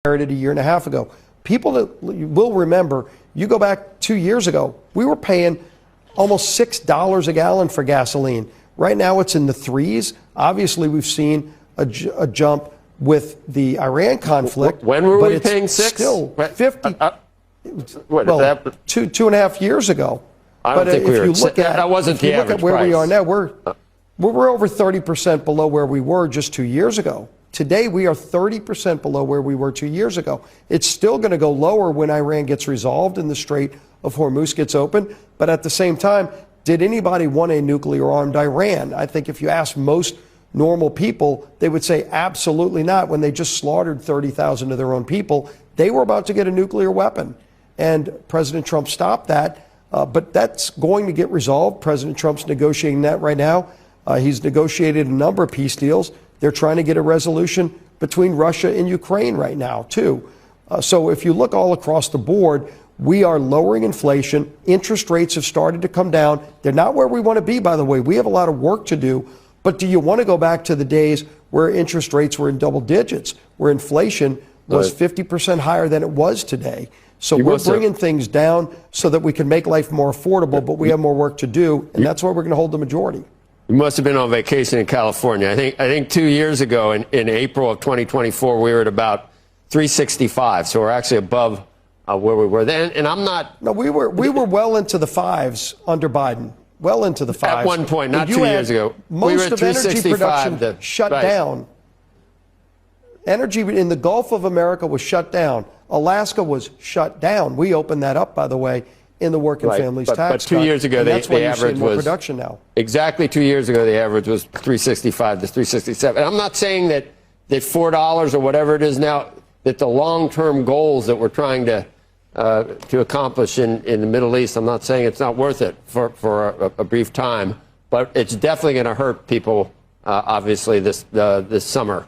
inherited a year and a half ago. People that will remember, you go back 2 years ago, we were paying almost $6 a gallon for gasoline. Right now it's in the threes. Obviously, we've seen a jump with the Iran conflict. When were we paying $6? Still 50. What, well, two and a half years ago. I don't think we were. That wasn't the average price. If you look at where we are now, we're over 30% below where we were just 2 years ago. Today, we are 30% below where we were 2 years ago. It's still going to go lower when Iran gets resolved and the Strait of Hormuz gets open. But at the same time, did anybody want a nuclear-armed Iran? I think if you ask most normal people, they would say absolutely not. When they just slaughtered 30,000 of their own people, they were about to get a nuclear weapon. And President Trump stopped that. But that's going to get resolved. President Trump's negotiating that right now. He's negotiated a number of peace deals. They're trying to get a resolution between Russia and Ukraine right now, too. So if you look all across the board, we are lowering inflation. Interest rates have started to come down. They're not where we want to be, by the way. We have a lot of work to do. But do you want to go back to the days where interest rates were in double digits, where inflation was 50% higher than it was today? So we're bringing things down so that we can make life more affordable, but we have more work to do, and that's why we're going to hold the majority. You must have been on vacation in California. I think 2 years ago, in April of 2024, we were at about 365. So we're actually above where we were then. And I'm not. No, we were well into the fives under Biden. Well into the fives. At one point, not 2 years ago. Most of energy production shut down. Energy in the Gulf of America was shut down. Alaska was shut down. We opened that up, by the way, in the Working Families Tax Cut. But 2 years ago, the average was production now. Exactly 2 years ago, the average was 365 to 367. And I'm not saying that $4 or whatever it is now, that the long-term goals that we're trying to accomplish in the Middle East, I'm not saying it's not worth it for a brief time, but it's definitely going to hurt people, obviously, this summer.